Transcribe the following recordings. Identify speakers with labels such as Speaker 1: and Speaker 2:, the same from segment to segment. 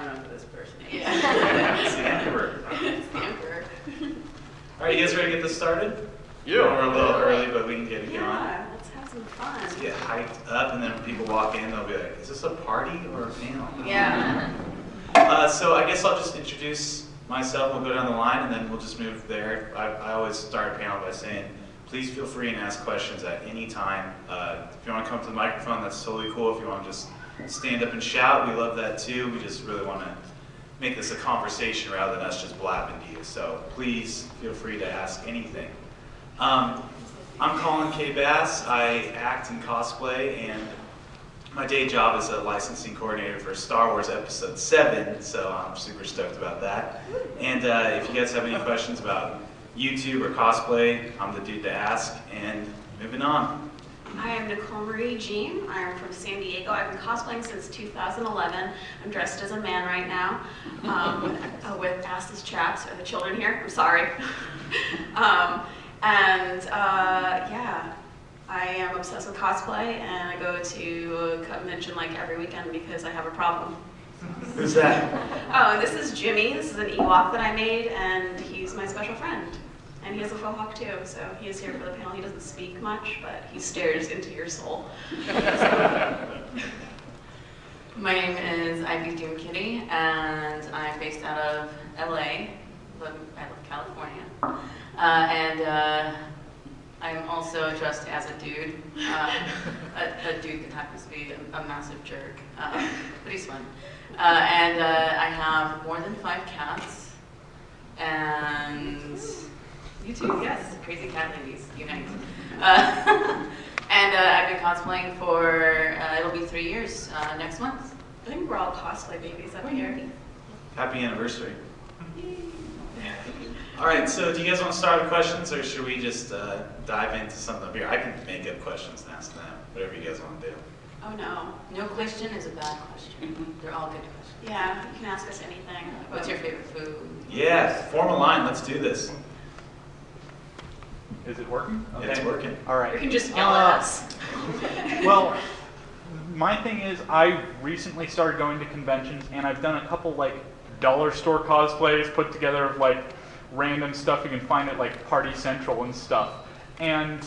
Speaker 1: don't know who this person is.
Speaker 2: Yeah. It's the Emperor.
Speaker 1: It's the Emperor.
Speaker 2: All right, you guys ready to get this started?
Speaker 3: Yeah.
Speaker 2: We're a little early, but we can get it going.
Speaker 1: Yeah, let's have some fun.
Speaker 2: Let's get hyped up, and then when people walk in, they'll be like, is this a party or a panel?
Speaker 1: Yeah.
Speaker 2: So I guess I'll just introduce myself. We'll go down the line, and then we'll just move there. I always start a panel by saying, please feel free and ask questions at any time. If you want to come to the microphone, that's totally cool. If you want to just stand up and shout, we love that too. We just really want to make this a conversation rather than us just blabbing to you. So please feel free to ask anything. I'm Colin K. Bass. I act in cosplay, and my day job is a licensing coordinator for Star Wars Episode 7, so I'm super stoked about that. And if you guys have any questions about YouTube or cosplay, I'm the dude to ask, and moving on.
Speaker 1: I am Nicole Marie Jean. I am from San Diego. I've been cosplaying since 2011. I'm dressed as a man right now with assless chaps, or the children here. I'm sorry. Yeah, I am obsessed with cosplay, and I go to a convention like every weekend because I have a problem.
Speaker 2: Who's that?
Speaker 1: Oh, and this is Jimmy. This is an Ewok that I made, and he's my special friend. And he has a faux hawk too, so he is here for the panel. He doesn't speak much, but he stares into your soul.
Speaker 4: My name is Ivy Doomkitty, and I'm based out of LA. I live California. I'm also dressed as a dude. A dude that happens to be a massive jerk, but he's fun. I have more than 5 cats, and you too, yes, crazy cat ladies, unite. I've been cosplaying for, it'll be 3 years next month.
Speaker 1: I think we're all cosplay babies up here.
Speaker 2: Happy anniversary. All right, so do you guys want to start with questions, or should we just dive into something up here? I can make up questions and ask them, whatever you guys want to do.
Speaker 1: Oh no.
Speaker 4: No question is a bad question. They're all good questions.
Speaker 1: Yeah, you can ask us anything.
Speaker 4: What's your favorite food?
Speaker 2: Yeah, form a line, let's do this.
Speaker 3: Is it working?
Speaker 2: Okay. It's working.
Speaker 3: All right.
Speaker 1: You can just yell at us.
Speaker 3: Well, my thing is, I recently started going to conventions, and I've done a couple like dollar store cosplays put together of like random stuff you can find at like Party Central and stuff. And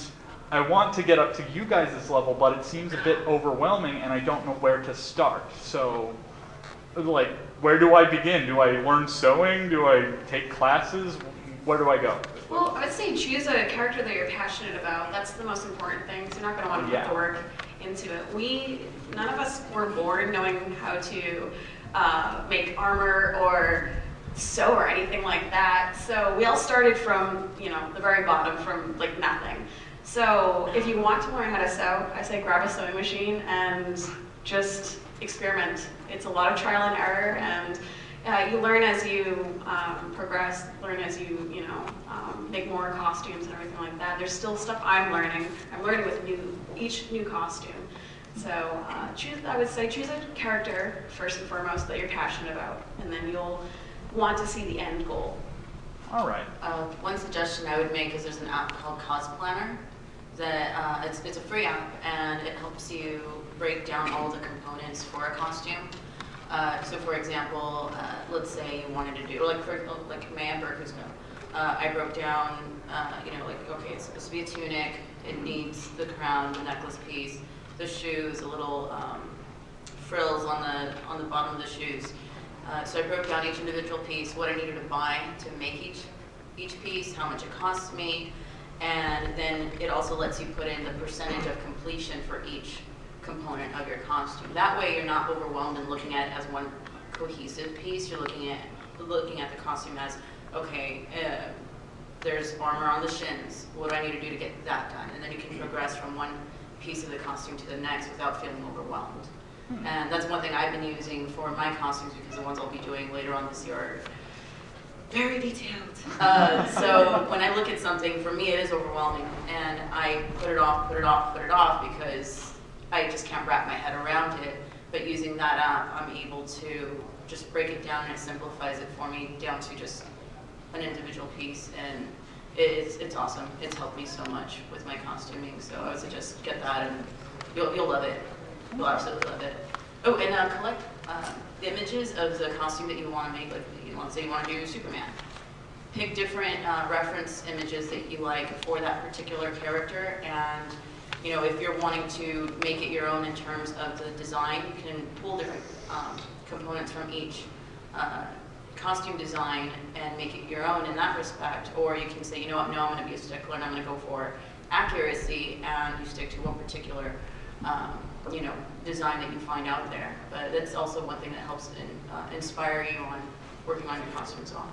Speaker 3: I want to get up to you guys' level, but it seems a bit overwhelming, and I don't know where to start. So, like, where do I begin? Do I learn sewing? Do I take classes? Where do I go?
Speaker 1: Well, I would say choose a character that you're passionate about. That's the most important thing, because you're not going to want to put the work into it. None of us were born knowing how to make armor or sew or anything like that. So we all started from, the very bottom, from like nothing. So if you want to learn how to sew, I say grab a sewing machine and just experiment. It's a lot of trial and error, and you learn as you progress, learn as you, make more costumes and everything like that. There's still stuff I'm learning. I'm learning with each new costume. So I would say choose a character first and foremost that you're passionate about, and then you'll want to see the end goal.
Speaker 3: All right.
Speaker 4: One suggestion I would make is there's an app called COSPLAY that it's a free app, and it helps you break down all the components for a costume. So for example, let's say you wanted to do, like Maya Burkusko, I broke down, okay, it's supposed to be a tunic, it needs the crown, the necklace piece, the shoes, a little frills on the bottom of the shoes. So I broke down each individual piece, what I needed to buy to make each piece, how much it costs me, and then it also lets you put in the percentage of completion for each component of your costume. That way you're not overwhelmed and looking at it as one cohesive piece. You're looking at the costume as, okay, there's armor on the shins. What do I need to do to get that done? And then you can progress from one piece of the costume to the next without feeling overwhelmed. And that's one thing I've been using for my costumes, because the ones I'll be doing later on this year are very detailed. So when I look at something, for me it is overwhelming, and I put it off because I just can't wrap my head around it. But using that app, I'm able to just break it down, and it simplifies it for me down to just an individual piece, and it's awesome. It's helped me so much with my costuming, so I would suggest get that, and you'll love it. You'll absolutely love it. Oh, and collect images of the costume that you want to make. Like, let's say you want to do Superman. Pick different reference images that you like for that particular character, and if you're wanting to make it your own in terms of the design, you can pull different components from each costume design and make it your own in that respect. Or you can say, you know what, no, I'm going to be a stickler and I'm going to go for accuracy, and you stick to one particular design that you find out there. But that's also one thing that helps inspire you on working on your costume as well.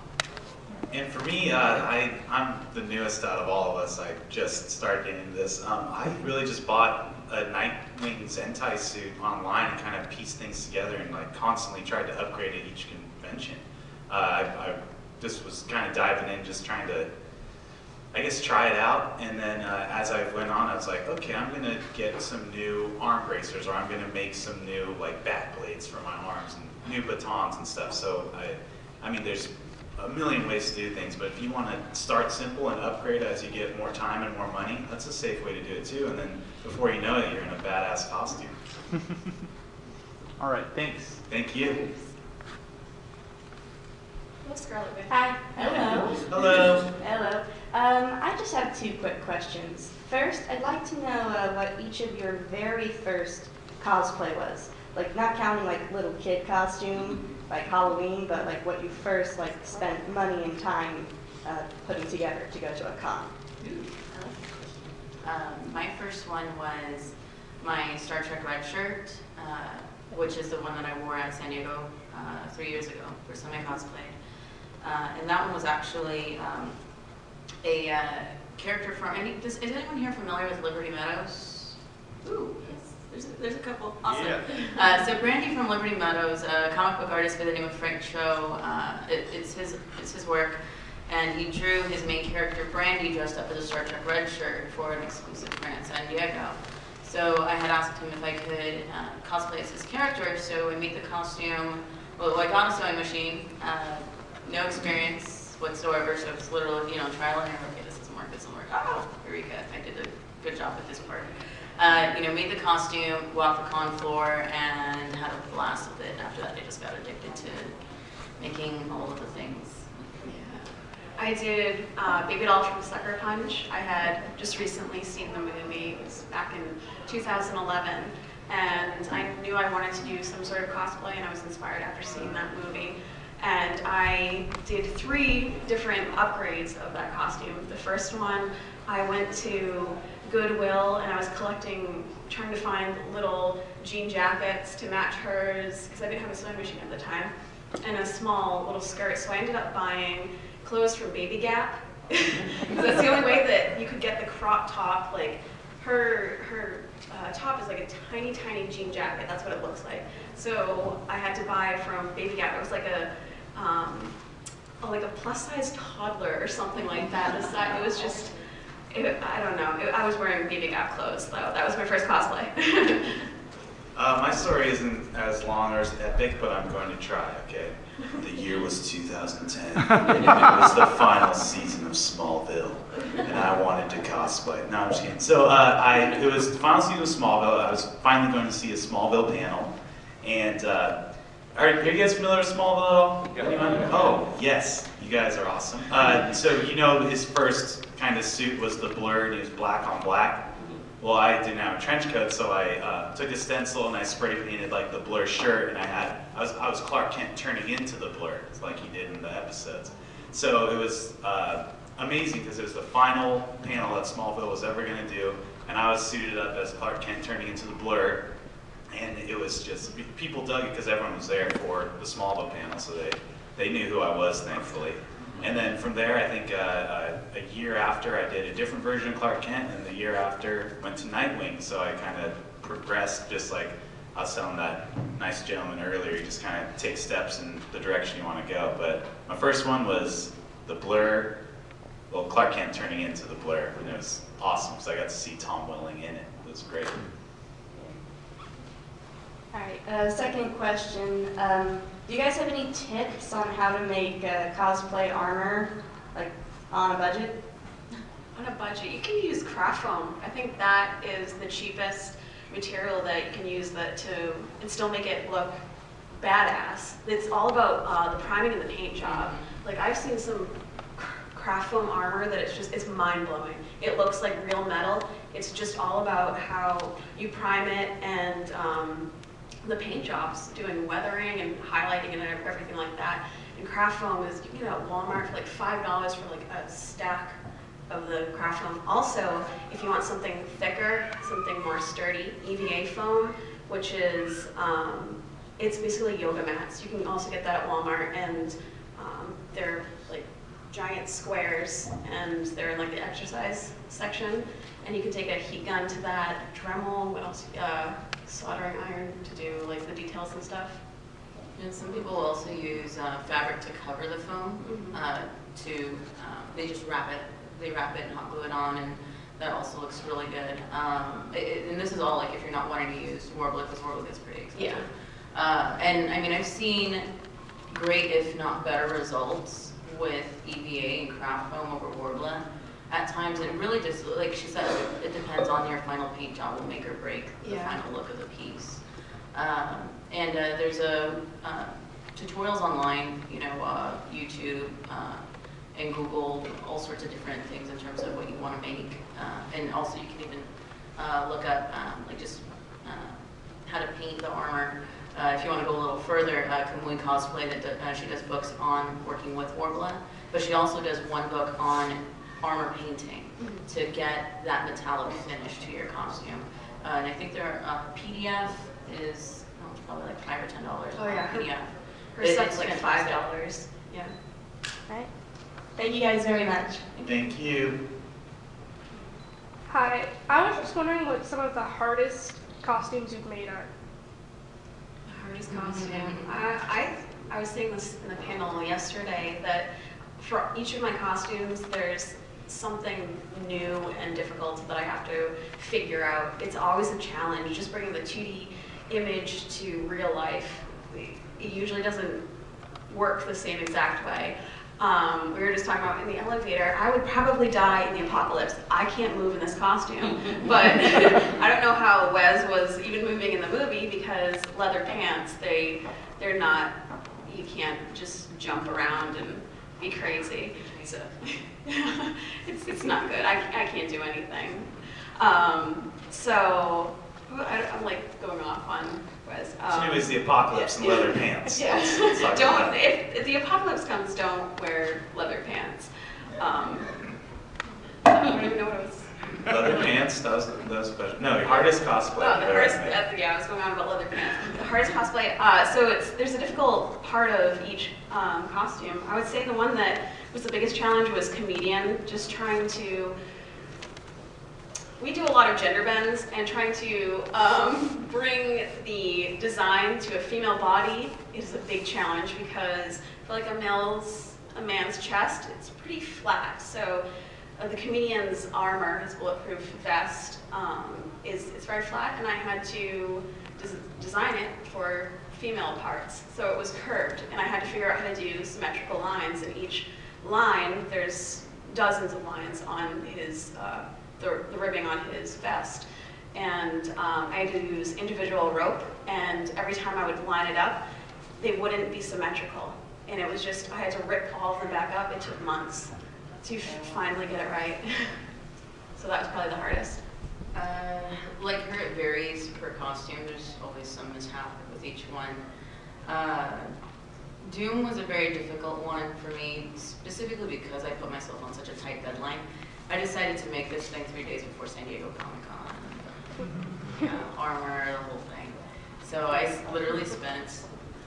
Speaker 2: And for me, I'm the newest out of all of us. I just started getting into this. I really just bought a Nightwing Zentai suit online and kind of pieced things together and like constantly tried to upgrade at each convention. I just was kind of diving in, just trying to, I guess, try it out. And then as I went on, I was like, okay, I'm going to get some new arm bracers, or I'm going to make some new like back blades for my arms and new batons and stuff. So I mean, there's a million ways to do things, but if you want to start simple and upgrade as you get more time and more money, that's a safe way to do it too. And then before you know it, you're in a badass costume.
Speaker 3: All right, thanks.
Speaker 2: Thank you.
Speaker 1: What's Scarlet with?
Speaker 5: Hi. Hello.
Speaker 2: Hello.
Speaker 5: Hello. I just have 2 quick questions. First, I'd like to know what each of your very first cosplay was. Like, not counting like little kid costume, like Halloween, but like what you first like spent money and time putting together to go to a con.
Speaker 4: My first one was my Star Trek red shirt, which is the one that I wore at San Diego 3 years ago, first time I cosplayed. And that one was actually a character from, is anyone here familiar with Liberty Meadows? Ooh, yes, there's a couple, awesome. Yeah. So Brandy from Liberty Meadows, a comic book artist by the name of Frank Cho, it's his work. And he drew his main character, Brandy, dressed up as a Star Trek red shirt for an exclusive print at San Diego. So I had asked him if I could cosplay as his character, so I made the costume. Well, I got a sewing machine, no experience whatsoever, so it's literally, trial and error. Okay, this doesn't work, oh, very good. I did a good job with this part. Made the costume, walked the con floor, and had a blast with it. After that, I just got addicted to making all of the things.
Speaker 1: I did Baby Doll from Sucker Punch. I had just recently seen the movie. It was back in 2011, and I knew I wanted to do some sort of cosplay, and I was inspired after seeing that movie. And I did 3 different upgrades of that costume. The first one, I went to Goodwill, and I was trying to find little jean jackets to match hers, because I didn't have a sewing machine at the time, and a small little skirt. So I ended up buying clothes from Baby Gap, because that's the only way that you could get the crop top. Like her top is like a tiny, tiny jean jacket. That's what it looks like. So I had to buy from Baby Gap. It was like a plus-size toddler or something like that. It was just, I don't know. I was wearing Baby Gap clothes though. That was my first cosplay.
Speaker 2: My story isn't as long or as epic, but I'm going to try, okay? The year was 2010. It was the final season of Smallville, and I wanted to cosplay. No, I'm just kidding. So it was the final season of Smallville. I was finally going to see a Smallville panel, and are you guys familiar with Smallville at all? Anyone? Oh, yes. You guys are awesome. So his first kind of suit was the Blur, and he was black on black. Well, I didn't have a trench coat, so I took a stencil and I spray painted like the Blur shirt, and I was Clark Kent turning into the Blur, like he did in the episodes. So it was amazing because it was the final panel that Smallville was ever going to do, and I was suited up as Clark Kent turning into the Blur, and it was just, people dug it because everyone was there for the Smallville panel, so they knew who I was, thankfully. And then from there, I think a year after, I did a different version of Clark Kent, and the year after went to Nightwing. So I kind of progressed, just like I was telling that nice gentleman earlier, you just kind of take steps in the direction you want to go. But my first one was the Blur, well, Clark Kent turning into the Blur, and it was awesome because I got to see Tom Welling in it. It was great.
Speaker 5: All right, second question. Do you guys have any tips on how to make cosplay armor, like, on a budget?
Speaker 1: On a budget, you can use craft foam. I think that is the cheapest material that you can use that to and still make it look badass. It's all about the priming and the paint job. Like I've seen some craft foam armor that it's mind-blowing. It looks like real metal. It's just all about how you prime it and the paint jobs, doing weathering and highlighting and everything like that. And craft foam is, you can get at Walmart for like $5 for like a stack of the craft foam. Also, if you want something thicker, something more sturdy, EVA foam, which is, it's basically yoga mats. You can also get that at Walmart, and they're like giant squares, and they're in like the exercise section. And you can take a heat gun to that, Dremel, what else? Soldering iron to do like the details and stuff.
Speaker 4: And some people also use fabric to cover the foam. They just wrap it. They wrap it and hot glue it on, and that also looks really good. And this is all like if you're not wanting to use Warbler, because Warbler is pretty expensive. Yeah. And I mean, I've seen great, if not better, results with EVA and craft foam over Warbler. At times, it really just, like she said, it depends on your final paint job will make or break the final look of the piece. There's tutorials online, you know, YouTube and Google, all sorts of different things in terms of what you want to make. And also, you can even look up how to paint the armor. If you want to go a little further, Kamui Cosplay, she does books on working with Warbler, but she also does one book on armor painting to get that metallic finish to your costume. And I think their PDF is it's probably like $5 or $10.
Speaker 1: Oh yeah,
Speaker 4: PDF.
Speaker 1: Her stuff's like $5. Yeah.
Speaker 5: All right. Thank you guys very much.
Speaker 2: Thank you.
Speaker 6: Hi, I was just wondering what some of the hardest costumes you've made are.
Speaker 1: Hardest costume. I was saying this in the panel yesterday that for each of my costumes, there's something new and difficult that I have to figure out. It's always a challenge, just bringing the 2D image to real life. It usually doesn't work the same exact way. We were just talking about in the elevator, I would probably die in the apocalypse. I can't move in this costume. But I don't know how Wes was even moving in the movie because leather pants, they're not, you can't just jump around and be crazy. So it's not good. I can't do anything. So I'm like going off on Wes.
Speaker 2: So anyways, the apocalypse and leather pants.
Speaker 1: Yeah.
Speaker 2: Let's talk about that.
Speaker 1: If the apocalypse comes, don't wear leather pants. I don't even know what it was.
Speaker 2: Leather pants, that was special. No, your hardest cosplay.
Speaker 1: Oh, the hardest, I was going on about leather pants. The hardest cosplay, so there's a difficult part of each costume. I would say the one that was the biggest challenge was comedian, just trying to, we do a lot of gender bends, and trying to bring the design to a female body is a big challenge because for like a man's chest, it's pretty flat. So the comedian's armor, his bulletproof vest, it's very flat, and I had to design it for female parts. So it was curved, and I had to figure out how to do symmetrical lines. In each line, there's dozens of lines on his, the ribbing on his vest. And I had to use individual rope, and every time I would line it up, they wouldn't be symmetrical. And it was just, I had to rip all of them back up. It took months to finally get it right. So that was probably the hardest.
Speaker 4: Like her, it varies per costume. There's always some mishap with each one. Doom was a very difficult one for me, specifically because I put myself on such a tight deadline. I decided to make this thing 3 days before San Diego Comic-Con. Armor, the whole thing. So I literally spent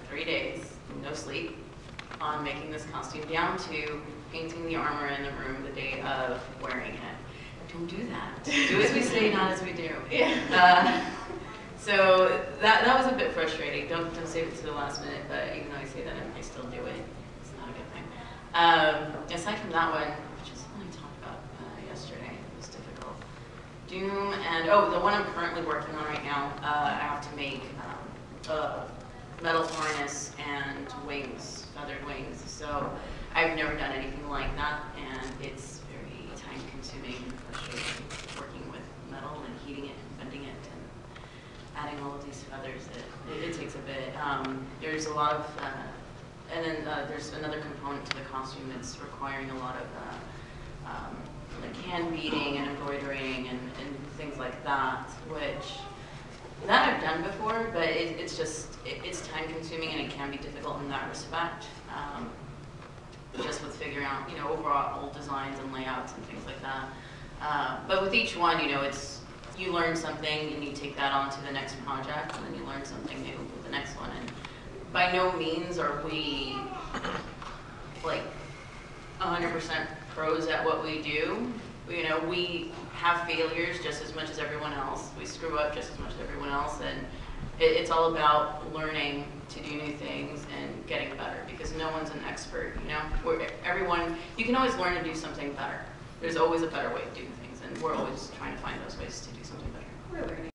Speaker 4: 3 days, no sleep, on making this costume, down to painting the armor in the room the day of wearing it. Don't do that. Do as we say, not as we do. Yeah. So that was a bit frustrating. Don't save it to the last minute, but even though I say that, I still do it. It's not a good thing. Aside from that one, which is something I talked about yesterday, it was difficult. Doom and, the one I'm currently working on right now, I have to make a metal harness and wings, feathered wings. So I've never done anything like that, and it's very time-consuming and frustrating working with metal and heating it and bending it. And adding all of these feathers, it takes a bit. There's a lot of, and then there's another component to the costume that's requiring a lot of like hand beading and embroidering and things like that, which that I've done before, but it's time consuming and it can be difficult in that respect. Just with figuring out, overall designs and layouts and things like that. But with each one, you learn something and you take that on to the next project, and then you learn something new with the next one. And by no means are we like 100% pros at what we do. We have failures just as much as everyone else. We screw up just as much as everyone else, and it's all about learning to do new things and getting better, because no one's an expert. You can always learn to do something better. There's always a better way of doing things, and we're always trying to find those ways to do something better.
Speaker 1: We're learning.